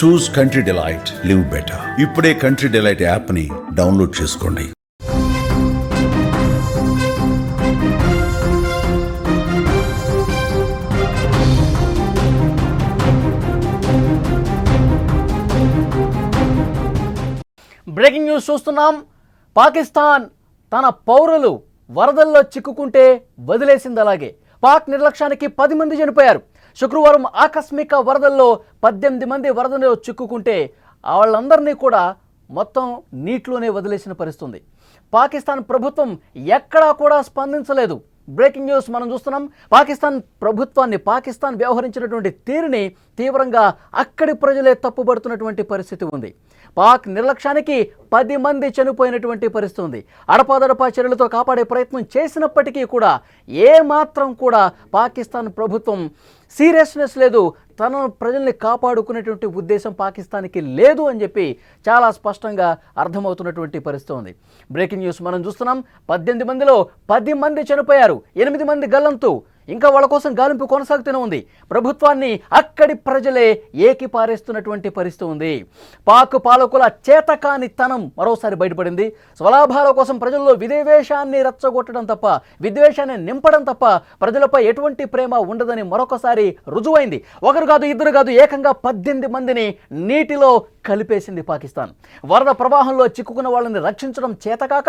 చూస్ country delight, live better. ఇప్పుడే country delight app ని download చేసుకోండి. బ్రేకింగ్ న్యూస్ చూస్తున్నాం. పాకిస్తాన్ తన పౌరులు వరదల్లో చిక్కుకుంటే వదిలేసింది అలాగే. పాక్ నిర్లక్ష్యానికి 10 మంది చనిపోయారు. శుక్రవారం ఆకస్మిక వరదల్లో 18 మంది వరదలో చిక్కుకుంటే వాళ్ళందరినీ కూడా మొత్తం నీటిలోనే వదిలేసిన పరిస్థితుంది. పాకిస్తాన్ ప్రభుత్వం ఎక్కడా కూడా స్పందించలేదు. బ్రేకింగ్ న్యూస్ మనం చూస్తున్నాం. పాకిస్తాన్ వ్యవహరించినటువంటి తీరుని తీవ్రంగా అక్కడి ప్రజలే తప్పుపడుతున్నటువంటి పరిస్థితి ఉంది. పాక్ నిర్లక్ష్యానికి 10 మంది చనిపోయినటువంటి పరిస్థితి ఉంది. అడపాదడపా చర్యలతో కాపాడే ప్రయత్నం చేసినప్పటికీ కూడా ఏమాత్రం కూడా పాకిస్తాన్ ప్రభుత్వం సీరియస్నెస్ లేదు, తన ప్రజల్ని కాపాడుకునేటువంటి ఉద్దేశం పాకిస్తాన్కి లేదు అని చెప్పి చాలా స్పష్టంగా అర్థమవుతున్నటువంటి పరిస్థితి ఉంది. బ్రేకింగ్ న్యూస్ మనం చూస్తున్నాం. 18 మందిలో 10 మంది చనిపోయారు, 8 మంది గల్లంతు. ఇంకా వాళ్ళ కోసం గాలింపు కొనసాగుతూనే ఉంది. ప్రభుత్వాన్ని అక్కడి ప్రజలే ఏకిపారేస్తున్నటువంటి పరిస్థితి ఉంది. పాక్ పాలకుల చేతకానితనం మరోసారి బయటపడింది. స్వలాభాల కోసం ప్రజల్లో విద్వేషాన్ని రెచ్చగొట్టడం తప్ప, విద్వేషాన్ని నింపడం తప్ప ప్రజలపై ఎటువంటి ప్రేమ ఉండదని మరొకసారి రుజువైంది. ఒకరు కాదు, ఇద్దరు కాదు, ఏకంగా 18 మందిని నీటిలో కలిపేసింది పాకిస్తాన్. వరద ప్రవాహంలో చిక్కుకున్న వాళ్ళని రక్షించడం చేతకాక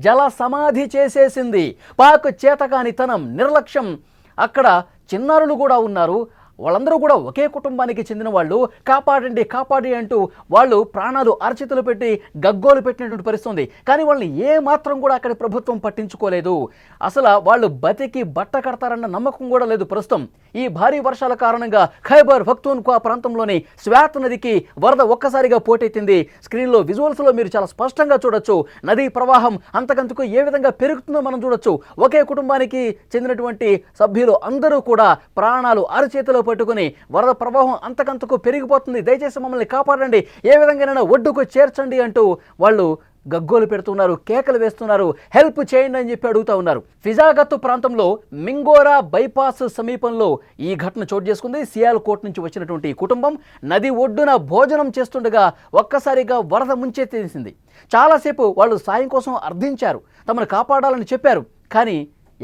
జల సమాధి చేసేసింది. పాక్ చేతకానితనం, నిర్లక్ష్యం. అక్కడ చిన్నారులు కూడా ఉన్నారు. వాళ్ళందరూ కూడా ఒకే కుటుంబానికి చెందిన వాళ్ళు. కాపాడండి కాపాడి అంటూ వాళ్ళు ప్రాణాలు అరచేతులు పెట్టి గగ్గోలు పెట్టినటువంటి పరిస్థితి ఉంది. కానీ వాళ్ళని ఏ మాత్రం కూడా అక్కడి ప్రభుత్వం పట్టించుకోలేదు. అసలు వాళ్ళు బతికి బట్ట కడతారన్న నమ్మకం కూడా లేదు ప్రస్తుతం. ఈ భారీ వర్షాల కారణంగా ఖైబర్ పఖ్తూన్ఖ్వా ప్రాంతంలోని స్వాత్ నదికి వరద ఒక్కసారిగా పోటెత్తింది. స్క్రీన్లో విజువల్స్లో మీరు చాలా స్పష్టంగా చూడొచ్చు. నదీ ప్రవాహం అంతకంతకు ఏ విధంగా పెరుగుతుందో మనం చూడొచ్చు. ఒకే కుటుంబానికి చెందినటువంటి సభ్యులు అందరూ కూడా ప్రాణాలు అరచేతిలో పట్టుకుని వరద ప్రవాహం అంతకంతకు పెరిగిపోతుంది, దయచేసి మమ్మల్ని కాపాడండి, ఏ విధంగానైనా ఒడ్డుకు చేర్చండి అంటూ వాళ్ళు గగ్గోలు పెడుతున్నారు, కేకలు వేస్తున్నారు, హెల్ప్ చేయండి అని చెప్పి అడుగుతూ ఉన్నారు. ఫిజాగత్ ప్రాంతంలో మింగోరా బైపాస్ సమీపంలో ఈ ఘటన చోటు చేసుకుంది. సియాల్కోట్ నుంచి వచ్చినటువంటి కుటుంబం నది ఒడ్డున భోజనం చేస్తుండగా ఒక్కసారిగా వరద ముంచెత్తేసింది. చాలాసేపు వాళ్ళు సాయం కోసం అర్థించారు, తమను కాపాడాలని చెప్పారు. కానీ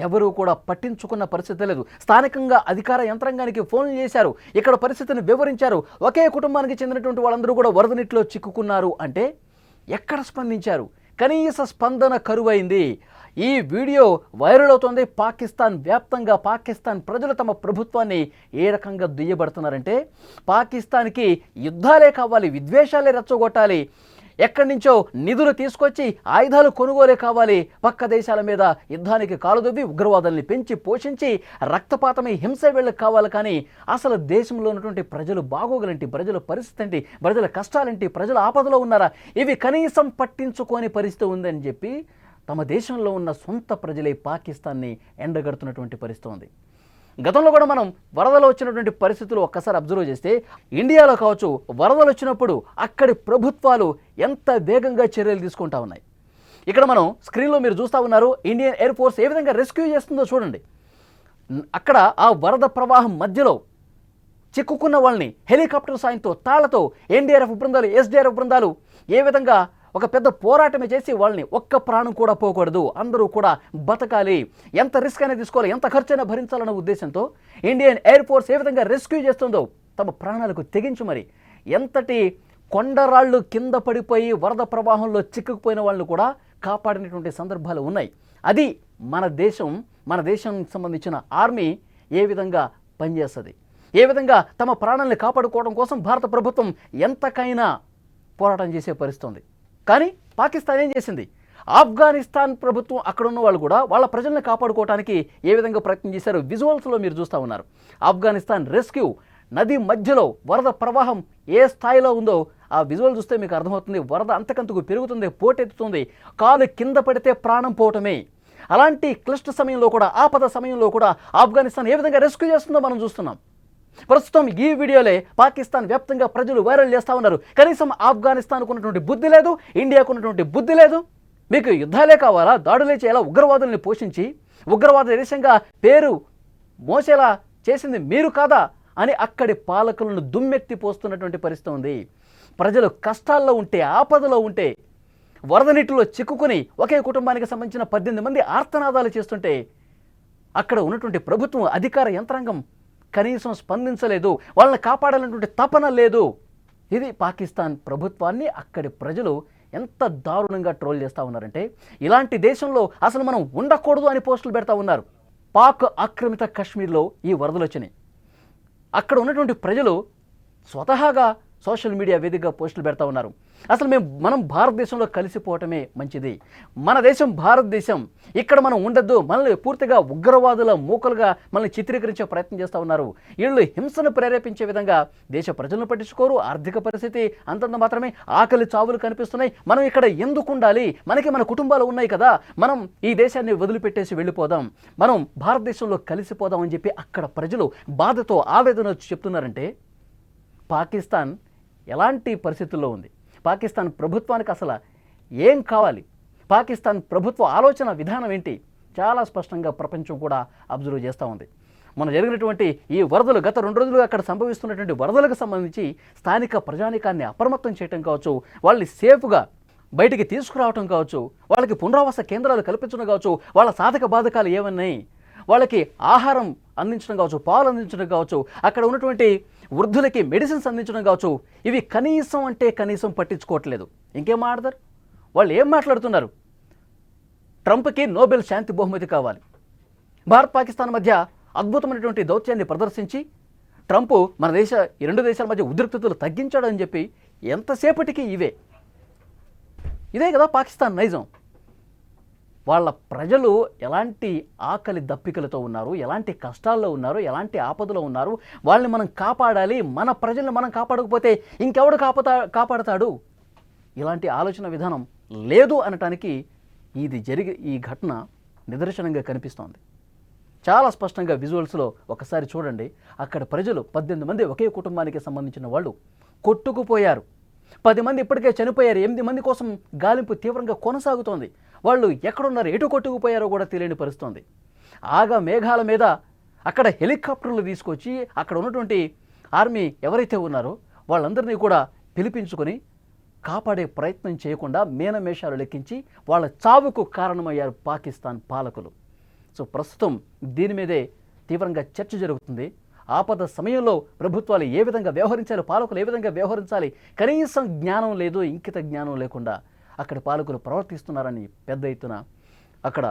ఎవరూ కూడా పట్టించుకున్న పరిస్థితి లేదు. స్థానికంగా అధికార యంత్రాంగానికి ఫోన్లు చేశారు, ఇక్కడ పరిస్థితిని వివరించారు. ఒకే కుటుంబానికి చెందినటువంటి వాళ్ళందరూ కూడా వరద నీటిలో చిక్కుకున్నారు అంటే ఎక్కడ స్పందించారు? కనీస స్పందన కరువైంది. ఈ వీడియో వైరల్ అవుతోంది. పాకిస్తాన్ వ్యాప్తంగా పాకిస్తాన్ ప్రజలు తమ ప్రభుత్వాన్ని ఏ రకంగా దుయ్యబడుతున్నారంటే, పాకిస్తాన్కి యుద్ధాలే కావాలి, విద్వేషాలే రెచ్చగొట్టాలి, ఎక్కడి నుంచో నిధులు తీసుకొచ్చి ఆయుధాలు కొనుగోలే కావాలి, పక్క దేశాల మీద యుద్ధానికి కాలుదొవ్వి ఉగ్రవాదాన్ని పెంచి పోషించి రక్తపాతమై హింస వీళ్ళకి కావాలి. కానీ అసలు దేశంలో ఉన్నటువంటి ప్రజలు బాగోగులేంటి, ప్రజల పరిస్థితి ఏంటి, ప్రజల కష్టాలేంటి, ప్రజల ఆపదలో ఉన్నారా, ఇవి కనీసం పట్టించుకోని పరిస్థితి ఉందని చెప్పి తమ దేశంలో ఉన్న సొంత ప్రజలే పాకిస్తాన్ని ఎండగడుతున్నటువంటి పరిస్థితి ఉంది. గతంలో కూడా మనం వరదలు వచ్చినటువంటి పరిస్థితులు ఒక్కసారి అబ్జర్వ్ చేస్తే, ఇండియాలో కావచ్చు వరదలు వచ్చినప్పుడు అక్కడి ప్రభుత్వాలు ఎంత వేగంగా చర్యలు తీసుకుంటా ఉన్నాయి. ఇక్కడ మనం స్క్రీన్లో మీరు చూస్తూ ఉన్నారు, ఇండియన్ ఎయిర్ ఫోర్స్ ఏ విధంగా రెస్క్యూ చేస్తుందో చూడండి. అక్కడ ఆ వరద ప్రవాహం మధ్యలో చిక్కుకున్న వాళ్ళని హెలికాప్టర్ సాయంతో, తాళ్లతో ఎన్డీఆర్ఎఫ్ బృందాలు, ఎస్డీఆర్ఎఫ్ బృందాలు ఏ విధంగా ఒక పెద్ద పోరాటమే చేసి వాళ్ళని ఒక్క ప్రాణం కూడా పోకూడదు, అందరూ కూడా బతకాలి, ఎంత రిస్క్ అయినా తీసుకోవాలి, ఎంత ఖర్చైనా భరించాలన్న ఉద్దేశంతో ఇండియన్ ఎయిర్ ఫోర్స్ ఏ విధంగా రెస్క్యూ చేస్తుందో తమ ప్రాణాలకు తెగించి మరి ఎంతటి కొండరాళ్ళు కింద పడిపోయి వరద ప్రవాహంలో చిక్కుకుపోయిన వాళ్ళని కూడా కాపాడినటువంటి సందర్భాలు ఉన్నాయి. అది మన దేశానికి సంబంధించిన ఆర్మీ ఏ విధంగా పనిచేస్తుంది, ఏ విధంగా తమ ప్రాణాలను కాపాడుకోవడం కోసం భారత ప్రభుత్వం ఎంతకైనా పోరాటం చేసే పరిస్థితి ఉంది. కానీ పాకిస్తాన్ ఏం చేసింది? ఆఫ్ఘనిస్తాన్ ప్రభుత్వం అక్కడ ఉన్న వాళ్ళు కూడా వాళ్ళ ప్రజల్ని కాపాడుకోవడానికి ఏ విధంగా ప్రయత్నం చేశారో విజువల్స్లో మీరు చూస్తూ ఉన్నారు. ఆఫ్ఘనిస్తాన్ రెస్క్యూ నది మధ్యలో వరద ప్రవాహం ఏ స్థాయిలో ఉందో ఆ విజువల్ చూస్తే మీకు అర్థమవుతుంది. వరద అంతకంతకు పెరుగుతుంది, పోటెత్తుతుంది, కాలు కింద పడితే ప్రాణం పోవటమే. అలాంటి క్లిష్ట సమయంలో కూడా, ఆపద సమయంలో కూడా ఆఫ్ఘనిస్తాన్ ఏ విధంగా రెస్క్యూ చేస్తుందో మనం చూస్తున్నాం. ప్రస్తుతం ఈ వీడియోలే పాకిస్తాన్ వ్యాప్తంగా ప్రజలు వైరల్ చేస్తూ ఉన్నారు. కనీసం ఆఫ్ఘనిస్తాన్కు ఉన్నటువంటి బుద్ధి లేదు, ఇండియాకు ఉన్నటువంటి బుద్ధి లేదు. మీకు యుద్ధాలే కావాలా, దాడులే చేయాలా, ఉగ్రవాదుల్ని పోషించి ఉగ్రవాద దేశంగా పేరు మోసేలా చేసింది మీరు కాదా అని అక్కడి పాలకులను దుమ్మెత్తి పోస్తున్నటువంటి పరిస్థితి ఉంది. ప్రజలు కష్టాల్లో ఉంటే, ఆపదలో ఉంటే, వరద నీటిలో చిక్కుకుని ఒకే కుటుంబానికి సంబంధించిన 18 మంది ఆర్తనాదాలు చేస్తుంటే అక్కడ ఉన్నటువంటి ప్రభుత్వం, అధికార యంత్రాంగం కనీసం స్పందించలేదు. వాళ్ళని కాపాడాలన్నటువంటి తపన లేదు. ఇది పాకిస్తాన్ ప్రభుత్వాన్ని అక్కడి ప్రజలు ఎంత దారుణంగా ట్రోల్ చేస్తూ ఉన్నారంటే, ఇలాంటి దేశంలో అసలు మనం ఉండకూడదు అని పోస్టులు పెడతా ఉన్నారు. పాక్ ఆక్రమిత కాశ్మీర్లో ఈ వరదలు వచ్చినాయి. అక్కడ ఉన్నటువంటి ప్రజలు స్వతహాగా సోషల్ మీడియా వేదికగా పోస్టులు పెడతా ఉన్నారు. అసలు మనం భారతదేశంలో కలిసిపోవటమే మంచిది, మన దేశం భారతదేశం, ఇక్కడ మనం ఉండద్దు, మనల్ని పూర్తిగా ఉగ్రవాదుల మూకలుగా మనల్ని చిత్రీకరించే ప్రయత్నం చేస్తూ ఉన్నారు. వీళ్ళు హింసను ప్రేరేపించే విధంగా దేశ ప్రజలను పట్టించుకోరు. ఆర్థిక పరిస్థితి అంతంత మాత్రమే, ఆకలి చావులు కనిపిస్తున్నాయి. మనం ఇక్కడ ఎందుకు ఉండాలి, మనకి మన కుటుంబాలు ఉన్నాయి కదా, మనం ఈ దేశాన్ని వదిలిపెట్టేసి వెళ్ళిపోదాం, మనం భారతదేశంలో కలిసిపోదాం అని చెప్పి అక్కడ ప్రజలు బాధతో ఆవేదన చెప్తున్నారంటే పాకిస్తాన్ ఎలాంటి పరిస్థితుల్లో ఉంది, పాకిస్తాన్ ప్రభుత్వానికి అసలు ఏం కావాలి, పాకిస్తాన్ ప్రభుత్వ ఆలోచన విధానం ఏంటి, చాలా స్పష్టంగా ప్రపంచం కూడా అబ్జర్వ్ చేస్తూ ఉంది. మనం జరిగినటువంటి ఈ వరదలు, గత 2 రోజులుగా అక్కడ సంభవిస్తున్నటువంటి వరదలకు సంబంధించి స్థానిక ప్రజానీకాన్ని అప్రమత్తం చేయడం కావచ్చు, వాళ్ళని సేఫ్గా బయటికి తీసుకురావటం కావచ్చు, వాళ్ళకి పునరావాస కేంద్రాలు కల్పించడం కావచ్చు, వాళ్ళ సాధక బాధకాలు ఏమన్నాయి, వాళ్ళకి ఆహారం అందించడం కావచ్చు, పాలు అందించడం కావచ్చు, అక్కడ ఉన్నటువంటి వృద్ధులకి మెడిసిన్స్ అందించడం కావచ్చు, ఇవి కనీసం అంటే కనీసం పట్టించుకోవట్లేదు. ఇంకేం మాట్లాడతారు వాళ్ళు, ఏం మాట్లాడుతున్నారు? ట్రంప్కి నోబెల్ శాంతి బహుమతి కావాలి, భారత్ పాకిస్తాన్ మధ్య అద్భుతమైనటువంటి దౌత్యాన్ని ప్రదర్శించి ట్రంప్ మన ఈ 2 దేశాల మధ్య ఉద్రిక్తతలు తగ్గించాడని చెప్పి ఎంతసేపటికి ఇదే కదా పాకిస్తాన్ నైజం. వాళ్ళ ప్రజలు ఎలాంటి ఆకలి దప్పికలతో ఉన్నారు, ఎలాంటి కష్టాల్లో ఉన్నారు, ఎలాంటి ఆపదలో ఉన్నారు, వాళ్ళని మనం కాపాడాలి, మన ప్రజల్ని మనం కాపాడకపోతే ఇంకెవడు కాపాడతాడు, ఇలాంటి ఆలోచన విధానం లేదు అనటానికి ఈ ఘటన నిదర్శనంగా కనిపిస్తోంది. చాలా స్పష్టంగా విజువల్స్లో ఒకసారి చూడండి. అక్కడ ప్రజలు 18 మంది ఒకే కుటుంబానికి సంబంధించిన వాళ్ళు కొట్టుకుపోయారు. 10 మంది ఇప్పటికే చనిపోయారు. 8 మంది కోసం గాలింపు తీవ్రంగా కొనసాగుతోంది. వాళ్ళు ఎక్కడున్నారు, ఎటు కొట్టుకుపోయారో కూడా తెలియని పరిస్థితుంది. ఆగా మేఘాల మీద అక్కడ హెలికాప్టర్లు తీసుకొచ్చి అక్కడ ఉన్నటువంటి ఆర్మీ ఎవరైతే ఉన్నారో వాళ్ళందరినీ కూడా పిలిపించుకొని కాపాడే ప్రయత్నం చేయకుండా మేనమేషాలు లెక్కించి వాళ్ళ చావుకు కారణమయ్యారు పాకిస్తాన్ పాలకులు. సో ప్రస్తుతం దీని మీదే తీవ్రంగా చర్చ జరుగుతుంది. ఆపద సమయంలో ప్రభుత్వాలు ఏ విధంగా వ్యవహరించాలి, పాలకులు ఏ విధంగా వ్యవహరించాలి, కనీసం జ్ఞానం లేదు, ఇంకిత జ్ఞానం లేకుండా అక్కడ పాలకులు ప్రవర్తిస్తున్నారని పెద్ద ఎత్తున అక్కడ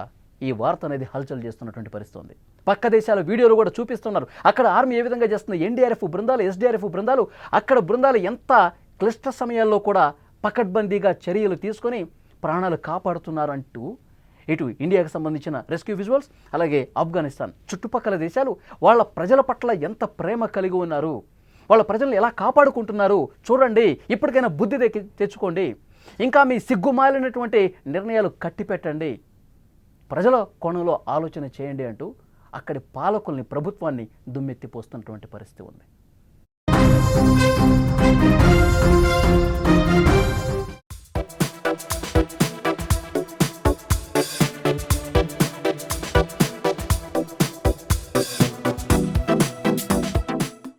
ఈ వార్త అనేది హల్చల్ చేస్తున్నటువంటి పరిస్థితి ఉంది. పక్క దేశాల వీడియోలు కూడా చూపిస్తున్నారు. అక్కడ ఆర్మీ ఏ విధంగా చేస్తుంది, ఎన్డీఆర్ఎఫ్ బృందాలు, ఎస్డీఆర్ఎఫ్ బృందాలు, అక్కడ బృందాలు ఎంత క్లిష్ట సమయాల్లో కూడా పకడ్బందీగా చర్యలు తీసుకొని ప్రాణాలు కాపాడుతున్నారంటూ ఇటు ఇండియాకు సంబంధించిన రెస్క్యూ విజువల్స్, అలాగే ఆఫ్ఘనిస్తాన్ చుట్టుపక్కల దేశాలు వాళ్ళ ప్రజల పట్ల ఎంత ప్రేమ కలిగి ఉన్నారు, వాళ్ళ ప్రజలను ఎలా కాపాడుకుంటున్నారు చూడండి, ఇప్పటికైనా బుద్ధి తెచ్చుకోండి, ఇంకా మీ సిగ్గుమాలినటువంటి నిర్ణయాలు కట్టిపెట్టండి, ప్రజల కోణంలో ఆలోచన చేయండి అంటూ అక్కడి పాలకుల్ని, ప్రభుత్వాన్ని దుమ్మెత్తిపోస్తున్నటువంటి పరిస్థితి ఉంది.